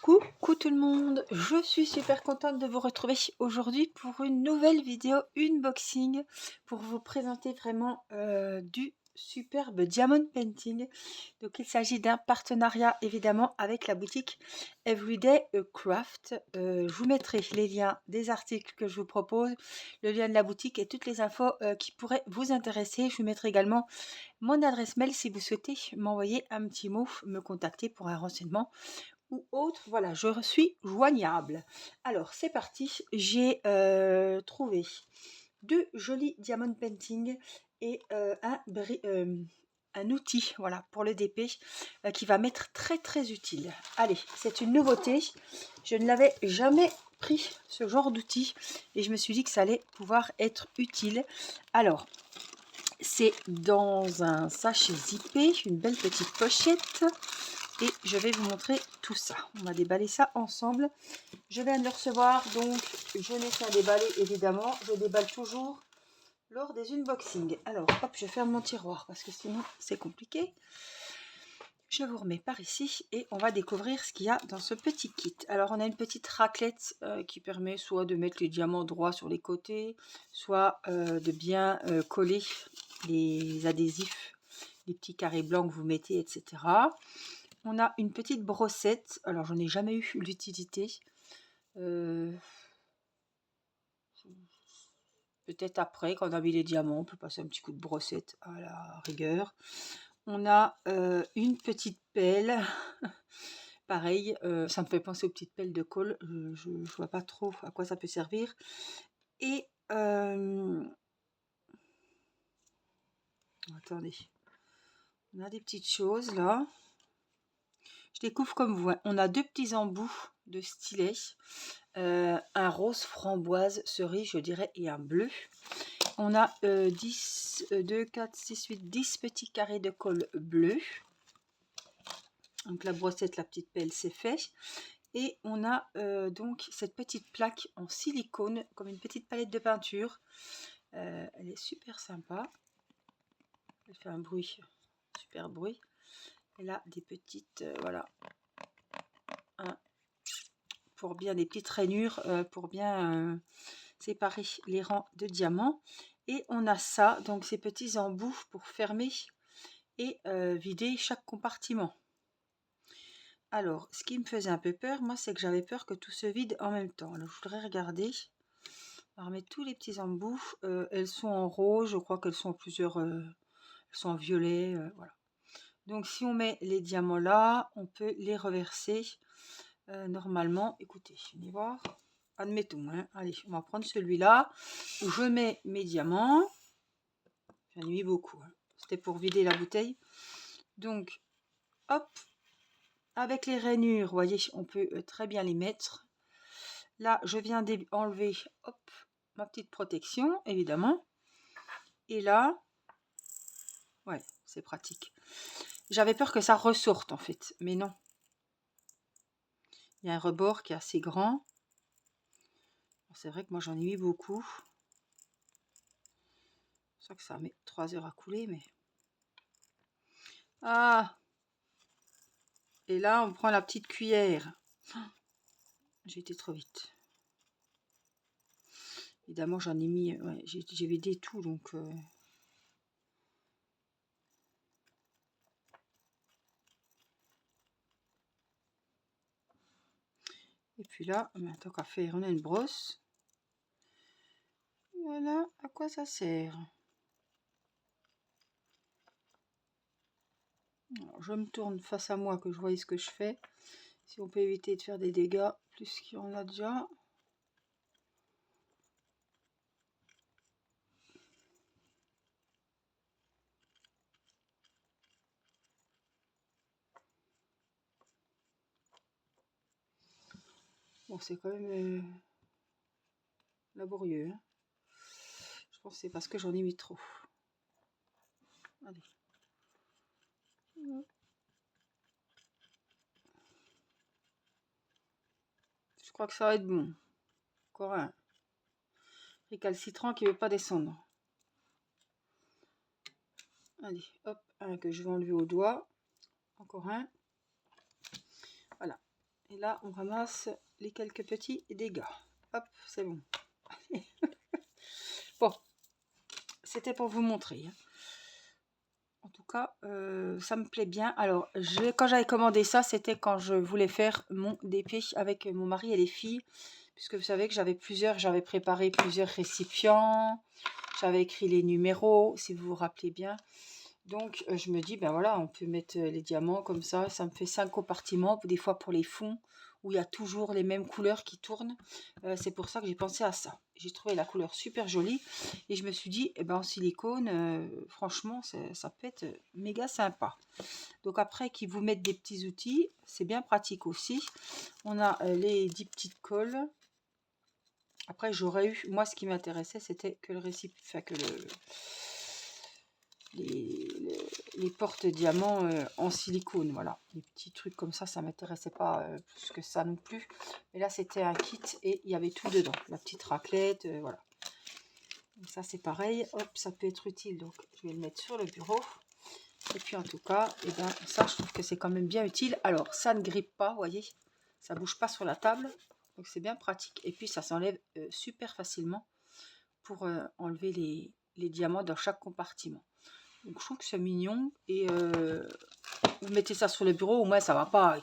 Coucou tout le monde, je suis super contente de vous retrouver aujourd'hui pour une nouvelle vidéo unboxing pour vous présenter vraiment du superbe diamond painting. Donc il s'agit d'un partenariat évidemment avec la boutique Everyday Craft. Je vous mettrai les liens des articles que je vous propose, le lien de la boutique et toutes les infos qui pourraient vous intéresser. Je vous mettrai également mon adresse mail si vous souhaitez m'envoyer un petit mot, me contacter pour un renseignement ou autre. Voilà, je suis joignable. Alors c'est parti, j'ai trouvé deux jolis diamond painting et un outil, voilà, pour le DP qui va m'être très utile. Allez, c'est une nouveauté, je ne l'avais jamais pris ce genre d'outil et je me suis dit que ça allait pouvoir être utile. Alors c'est dans un sachet zippé, une belle petite pochette. Et je vais vous montrer tout ça. On va déballer ça ensemble. Je viens de le recevoir, donc je n'ai qu'à déballer évidemment. Je déballe toujours lors des unboxings. Alors, hop, je ferme mon tiroir parce que sinon c'est compliqué. Je vous remets par ici et on va découvrir ce qu'il y a dans ce petit kit. Alors, on a une petite raclette qui permet soit de mettre les diamants droits sur les côtés, soit de bien coller les adhésifs, les petits carrés blancs que vous mettez, etc. On a une petite brossette. Alors, j'en ai jamais eu l'utilité. Peut-être après, quand on a mis les diamants, on peut passer un petit coup de brossette à la rigueur. On a une petite pelle. Pareil, ça me fait penser aux petites pelles de colle. Je ne vois pas trop à quoi ça peut servir. Et attendez. On a des petites choses là. Je découvre comme vous. On a deux petits embouts de stylet. Un rose framboise cerise, je dirais, et un bleu. On a 10, 2, 4, 6, 8, 10 petits carrés de colle bleu. Donc la brossette, la petite pelle, c'est fait. Et on a donc cette petite plaque en silicone, comme une petite palette de peinture. Elle est super sympa. Elle fait un bruit, super bruit. Elle a des petites, voilà, pour bien des petites rainures, pour bien séparer les rangs de diamants. Et on a ça, donc ces petits embouts pour fermer et vider chaque compartiment. Alors, ce qui me faisait un peu peur, moi, c'est que j'avais peur que tout se vide en même temps. Alors, je voudrais regarder. On va remettre tous les petits embouts. Elles sont en rose, je crois qu'elles sont en plusieurs... elles sont en violet, voilà. Donc, si on met les diamants là, on peut les reverser normalement. Écoutez, je vais voir. Admettons, hein. Allez, on va prendre celui-là où je mets mes diamants. J'en ai mis beaucoup. Hein. C'était pour vider la bouteille. Donc, hop, avec les rainures, vous voyez, on peut très bien les mettre. Là, je viens d'enlever, hop, ma petite protection, évidemment. Et là, ouais, c'est pratique. J'avais peur que ça ressorte, en fait, mais non. Il y a un rebord qui est assez grand. C'est vrai que moi, j'en ai mis beaucoup. C'est ça que ça met 3 heures à couler, mais... Ah! Et là, on prend la petite cuillère. J'ai été trop vite. Évidemment, j'en ai mis... Ouais, j'ai vidé tout, donc... Et puis là, tant qu'à faire, on a une brosse. Voilà, à quoi ça sert? Alors, je me tourne face à moi, que je voie ce que je fais. Si on peut éviter de faire des dégâts, plus qu'il y en a déjà. Bon, c'est quand même laborieux. Hein. Je pense que c'est parce que j'en ai mis trop. Allez. Je crois que ça va être bon. Encore un. Récalcitrant qui ne veut pas descendre. Allez, hop, un que je vais enlever au doigt. Encore un. Voilà. Et là, on ramasse les quelques petits dégâts. Hop, c'est bon. Bon, c'était pour vous montrer. En tout cas, ça me plaît bien. Alors, quand j'avais commandé ça, c'était quand je voulais faire mon DP avec mon mari et les filles. Puisque vous savez que j'avais préparé plusieurs récipients. J'avais écrit les numéros, si vous vous rappelez bien. Donc, je me dis, ben voilà, on peut mettre les diamants comme ça. Ça me fait 5 compartiments, des fois pour les fonds, où il y a toujours les mêmes couleurs qui tournent. C'est pour ça que j'ai pensé à ça. J'ai trouvé la couleur super jolie. Et je me suis dit, eh ben, en silicone, franchement, ça peut être méga sympa. Donc après, qu'ils vous mettent des petits outils, c'est bien pratique aussi. On a les 10 petites colles. Après, j'aurais eu, moi, ce qui m'intéressait, c'était que le récipient, enfin que les porte-diamants en silicone, voilà. Les petits trucs comme ça m'intéressait pas plus que ça non plus. Mais là, c'était un kit et il y avait tout dedans. La petite raclette, voilà. Donc ça, c'est pareil. Hop, ça peut être utile. Donc, je vais le mettre sur le bureau. Et puis, en tout cas, eh ben, ça, je trouve que c'est quand même bien utile. Alors, ça ne grippe pas, vous voyez. Ça bouge pas sur la table. Donc, c'est bien pratique. Et puis, ça s'enlève super facilement pour enlever les diamants dans chaque compartiment. Donc je trouve que c'est mignon et vous mettez ça sur le bureau, au moins ça va pas.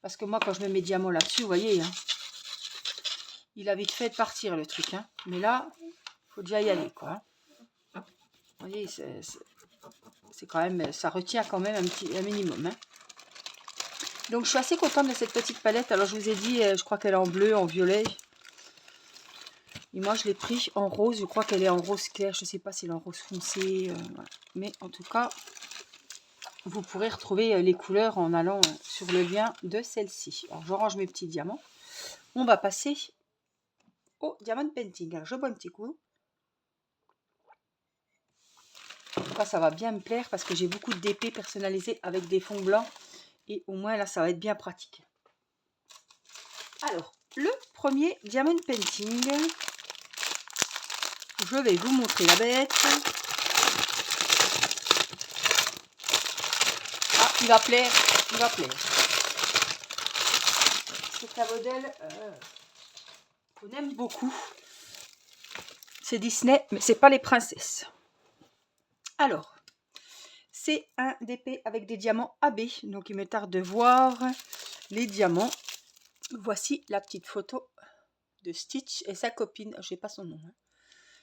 Parce que moi quand je mets mes diamants là-dessus, vous voyez, hein, il a vite fait de partir le truc. Hein. Mais là, il faut déjà y aller quoi. Vous voyez, c'est quand même, ça retient quand même un minimum. Hein. Donc je suis assez contente de cette petite palette. Alors je vous ai dit, je crois qu'elle est en bleu, en violet. Et moi je l'ai pris en rose, je crois qu'elle est en rose clair. Je ne sais pas si elle est en rose foncé. Voilà. Mais en tout cas... Vous pourrez retrouver les couleurs en allant sur le lien de celle-ci. Alors, je range mes petits diamants. On va passer au diamond painting. Alors, je bois un petit coup. En tout cas, ça va bien me plaire parce que j'ai beaucoup de DP personnalisés avec des fonds blancs. Et au moins, là, ça va être bien pratique. Alors, le premier diamond painting. Je vais vous montrer la bête. Ah, il va plaire. Il va plaire. C'est un modèle qu'on aime beaucoup. C'est Disney, mais c'est pas les princesses. Alors, c'est un DP avec des diamants AB. Donc, il me tarde de voir les diamants. Voici la petite photo de Stitch et sa copine. Je sais pas son nom. Hein.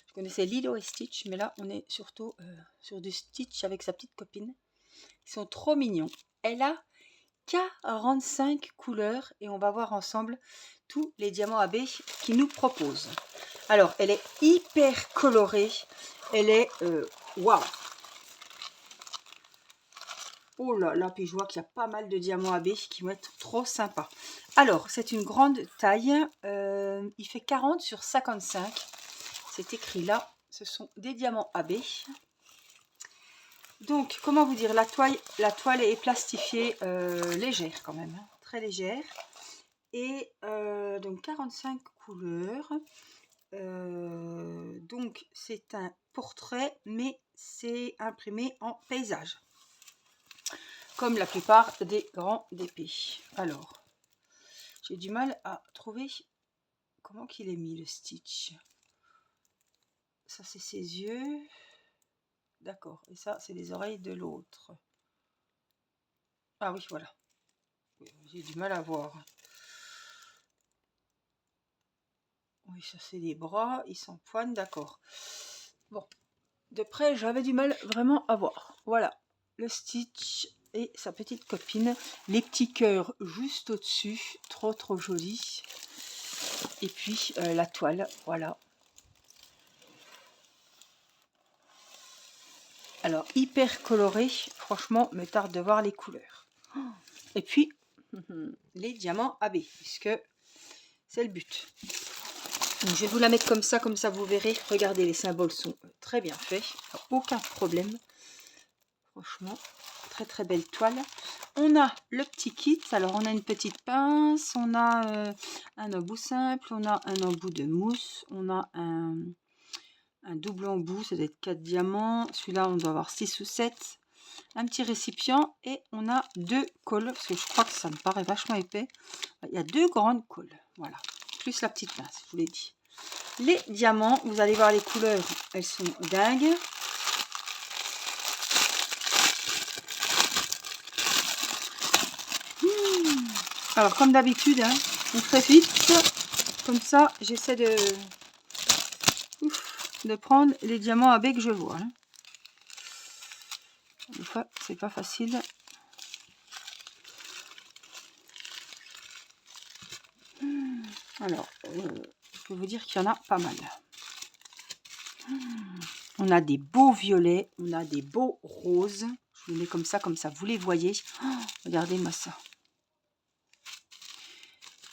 Je connaissais Lilo et Stitch, mais là, on est surtout sur du Stitch avec sa petite copine. Ils sont trop mignons. Elle a 45 couleurs et on va voir ensemble tous les diamants AB qu'ils nous proposent. Alors, elle est hyper colorée. Elle est waouh. Oh là là, puis je vois qu'il y a pas mal de diamants AB qui vont être trop sympas. Alors, c'est une grande taille. Il fait 40 sur 55. C'est écrit là. Ce sont des diamants AB. Donc, comment vous dire, la toile est plastifiée légère quand même. Hein, très légère. Et donc, 45 couleurs. Donc, c'est un portrait, mais c'est imprimé en paysage. Comme la plupart des grands DP. Alors, j'ai du mal à trouver comment qu'il est mis le Stitch. Ça, c'est ses yeux. D'accord. Et ça, c'est les oreilles de l'autre. Ah oui, voilà. J'ai du mal à voir. Oui, ça, c'est les bras. Ils s'empoignent, d'accord. Bon. De près, j'avais du mal vraiment à voir. Voilà. Le Stitch et sa petite copine. Les petits cœurs juste au-dessus. Trop, trop joli. Et puis, la toile. Voilà. Alors, hyper coloré. Franchement, me tarde de voir les couleurs. Et puis, les diamants AB, puisque c'est le but. Donc, je vais vous la mettre comme ça vous verrez. Regardez, les symboles sont très bien faits. Aucun problème. Franchement, très très belle toile. On a le petit kit. Alors, on a une petite pince. On a un embout simple. On a un embout de mousse. On a un double embout. Ça doit être 4 diamants. Celui-là, on doit avoir 6 ou 7. un petit récipient et on a 2 cols, parce que je crois que ça me paraît vachement épais. Il y a 2 grandes cols, voilà, plus la petite pince, je vous l'ai dit. Les diamants, vous allez voir les couleurs, elles sont dingues. Alors comme d'habitude, hein, on fait vite, comme ça j'essaie de prendre les diamants à baie que je vois. Hein. Des fois c'est pas facile. Alors, je peux vous dire qu'il y en a pas mal. On a des beaux violets, on a des beaux roses. Je vous mets comme ça vous les voyez. Oh, regardez-moi ça.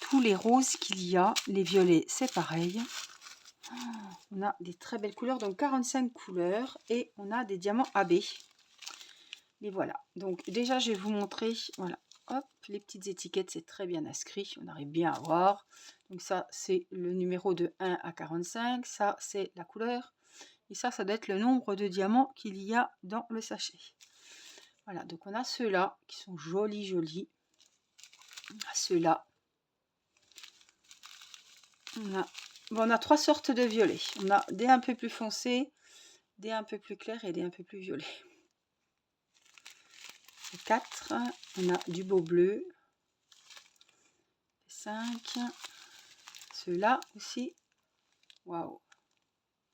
Tous les roses qu'il y a, les violets, c'est pareil. Oh, on a des très belles couleurs, donc 45 couleurs. Et on a des diamants AB. Et voilà. Donc déjà, je vais vous montrer, voilà. Hop, les petites étiquettes, c'est très bien inscrit. On arrive bien à voir. Donc ça, c'est le numéro de 1 à 45. Ça, c'est la couleur. Et ça doit être le nombre de diamants qu'il y a dans le sachet. Voilà, donc on a ceux-là qui sont jolis, jolis. On a ceux-là. On a 3 sortes de violets. On a des un peu plus foncés, des un peu plus clairs et des un peu plus violets. 4. On a du beau bleu. 5. Ceux-là aussi. Waouh.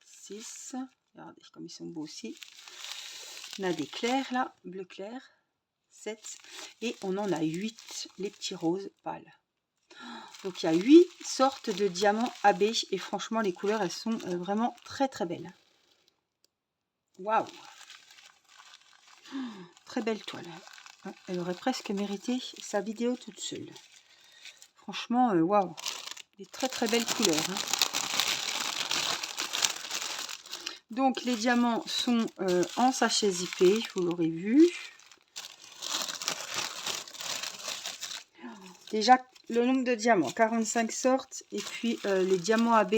6. Regardez comme ils sont beaux aussi. On a des clairs là, bleu clair. 7. Et on en a 8, les petits roses pâles. Donc il y a 8 sortes de diamants AB et franchement les couleurs elles sont vraiment très très belles. Waouh. Très belle toile. Elle aurait presque mérité sa vidéo toute seule. Franchement, waouh. Des très très belles couleurs. Hein. Donc les diamants sont en sachet zippé, vous l'aurez vu. Déjà le nombre de diamants, 45 sortes. Et puis les diamants AB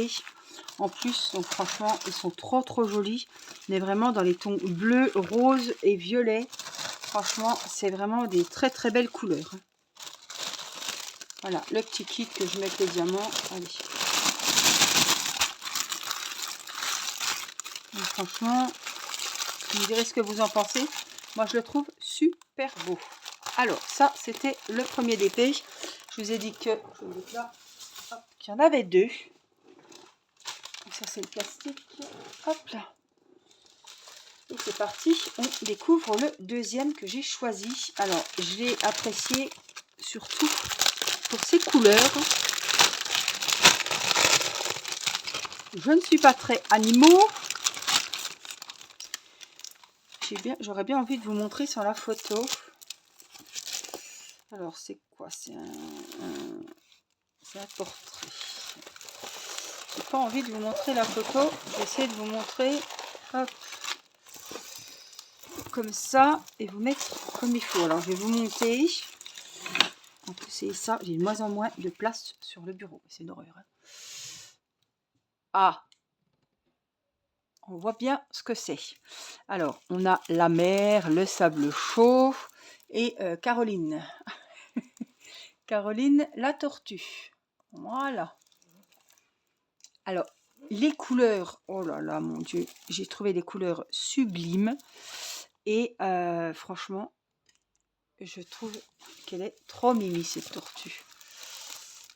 en plus, donc franchement, ils sont trop trop jolis. On est vraiment dans les tons bleu, rose et violet. Franchement, c'est vraiment des très très belles couleurs. Voilà, le petit kit que je mets avec les diamants. Allez. Donc, franchement, vous me direz ce que vous en pensez. Moi, je le trouve super beau. Alors, ça, c'était le premier DP. Je vous ai dit que là, qu'il y en avait 2. Donc, ça, c'est le plastique. Hop là. Et c'est parti, on découvre le deuxième que j'ai choisi. Alors, je l'ai apprécié surtout pour ses couleurs. Je ne suis pas très animaux. J'aurais bien envie de vous montrer sur la photo. Alors, c'est quoi? C'est un portrait. J'ai pas envie de vous montrer la photo. Je vais essayer de vous montrer. Hop. Comme ça. Et vous mettre comme il faut. Alors, je vais vous monter. En plus, c'est ça. J'ai de moins en moins de place sur le bureau. C'est une horreur. Hein. Ah! On voit bien ce que c'est. Alors, on a la mer, le sable chaud et Caroline. Caroline, la tortue. Voilà. Alors, les couleurs, oh là là, mon Dieu, j'ai trouvé des couleurs sublimes. Et franchement, je trouve qu'elle est trop mimi, cette tortue.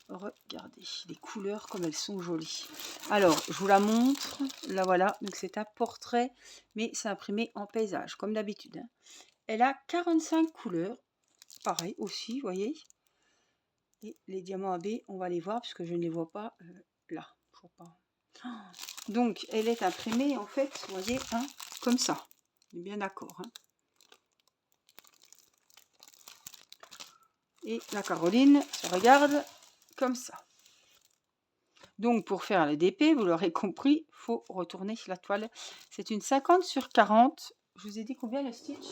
Regardez les couleurs comme elles sont jolies. Alors, je vous la montre. Là, voilà. Donc, c'est un portrait, mais c'est imprimé en paysage, comme d'habitude. Hein. Elle a 45 couleurs. Pareil aussi, vous voyez. Et les diamants AB, on va les voir, puisque je ne les vois pas là. Je vois pas. Donc, elle est imprimée, en fait, vous voyez, hein, comme ça. On est bien d'accord. Hein. Et la Caroline se regarde comme ça. Donc, pour faire le DP, vous l'aurez compris, il faut retourner la toile. C'est une 50 sur 40. Je vous ai dit combien le stitch?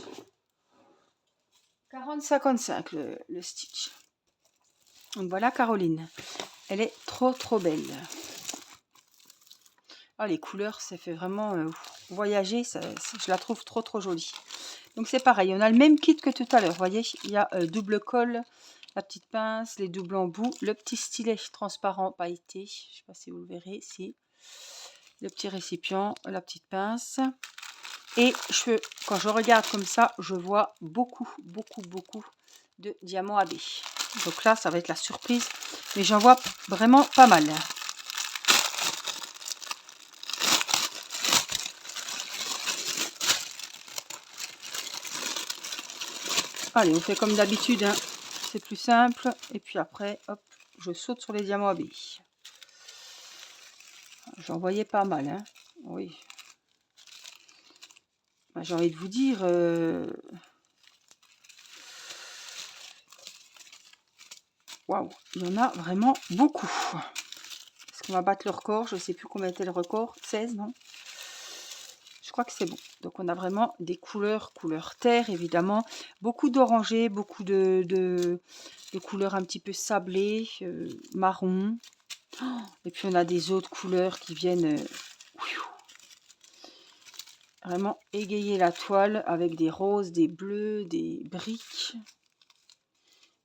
40-55 le stitch. Donc, voilà Caroline. Elle est trop trop belle. Ah, les couleurs, ça fait vraiment voyager. Je la trouve trop jolie. Donc c'est pareil, on a le même kit que tout à l'heure. Vous voyez, il y a double colle, la petite pince, les doubles embouts, le petit stylet transparent pailleté. Je ne sais pas si vous le verrez ici. Le petit récipient, la petite pince. Et quand je regarde comme ça, je vois beaucoup de diamants AB. Donc là, ça va être la surprise. Mais j'en vois vraiment pas mal. Allez, on fait comme d'habitude, hein. C'est plus simple. Et puis après, hop, je saute sur les diamants AB. J'en voyais pas mal, hein. Oui. Ben, j'ai envie de vous dire... Waouh, il y en a vraiment beaucoup. Est-ce qu'on va battre le record? Je ne sais plus combien était le record. 16, non? Je crois que c'est bon. Donc on a vraiment des couleurs terre, évidemment. Beaucoup d'orangé, beaucoup de couleurs un petit peu sablées, marron. Et puis on a des autres couleurs qui viennent vraiment égayer la toile avec des roses, des bleus, des briques,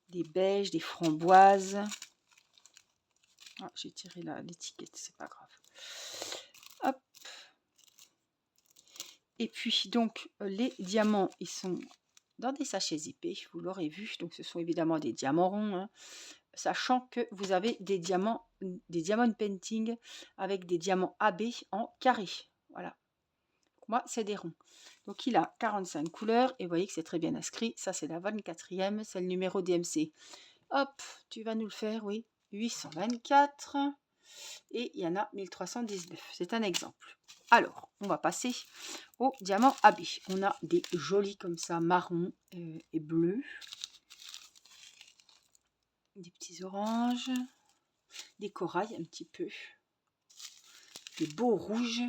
des beiges, des framboises. Ah, j'ai tiré l'étiquette, c'est pas grave. Hop. Et puis donc les diamants, ils sont dans des sachets zippés, vous l'aurez vu. Donc ce sont évidemment des diamants ronds, hein, sachant que vous avez des diamant painting avec des diamants AB en carré. Voilà. Moi, c'est des ronds. Donc il a 45 couleurs et vous voyez que c'est très bien inscrit. Ça, c'est la 24e, c'est le numéro DMC. Hop, tu vas nous le faire, oui. 824 et il y en a 1319. C'est un exemple. Alors, on va passer au diamant AB. On a des jolis comme ça, marron et bleu. Des petits oranges. Des corails un petit peu. Des beaux rouges.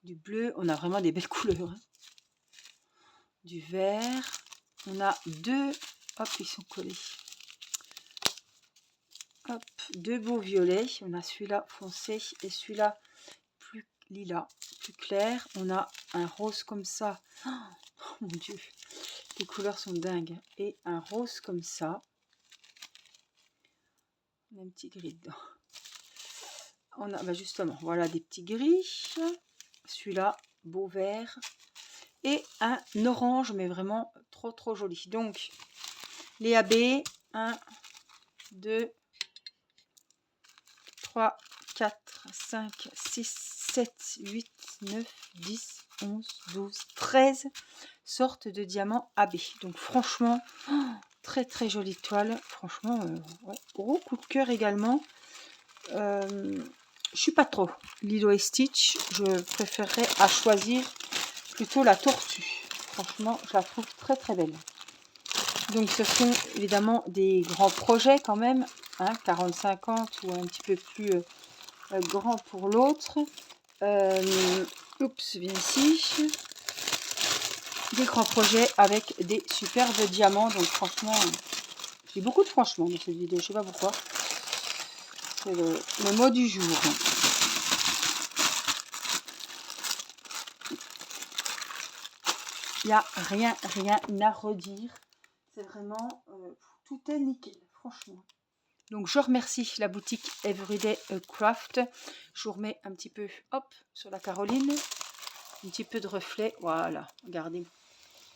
Du bleu. On a vraiment des belles couleurs. Hein. Du vert. On a deux. Hop, ils sont collés. Hop, deux beaux violets. On a celui-là foncé et celui-là plus lilas, plus clair. On a un rose comme ça. Oh mon Dieu, les couleurs sont dingues. Et un rose comme ça. On a un petit gris dedans. On a justement, voilà des petits gris. Celui-là, beau vert. Et un orange, mais vraiment trop joli. Donc, les AB, 1, 2, 3, 4, 5, 6, 7, 8, 9, 10, 11, 12, 13 sortes de diamants AB. Donc franchement, très jolie toile. Franchement, ouais. Gros coup de cœur également. Je suis pas trop Lilo et Stitch. Je préférerais à choisir plutôt la tortue. Franchement, je la trouve très belle. Donc ce sont évidemment des grands projets quand même. Hein, 40-50 ou un petit peu plus grand pour l'autre. Oups, viens ici. Des grands projets avec des superbes diamants. Donc franchement, j'ai beaucoup de franchement dans cette vidéo. Je sais pas pourquoi. C'est le mot du jour. Il n'y a rien à redire. C'est vraiment, tout est nickel, franchement. Donc je remercie la boutique Everyday Craft. Je vous remets un petit peu, hop, sur la Caroline. Un petit peu de reflet, voilà, regardez.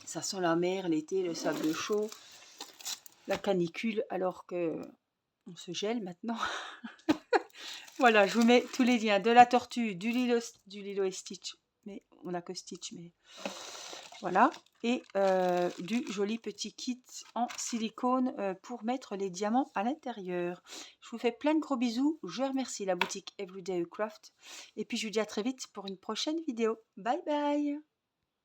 Ça sent la mer, l'été, le sable chaud, la canicule, alors que on se gèle maintenant. Voilà, je vous mets tous les liens de la tortue, du Lilo et Stitch, mais on n'a que Stitch, mais voilà, et du joli petit kit en silicone pour mettre les diamants à l'intérieur. Je vous fais plein de gros bisous, je remercie la boutique Everyday Craft, et puis je vous dis à très vite pour une prochaine vidéo. Bye bye.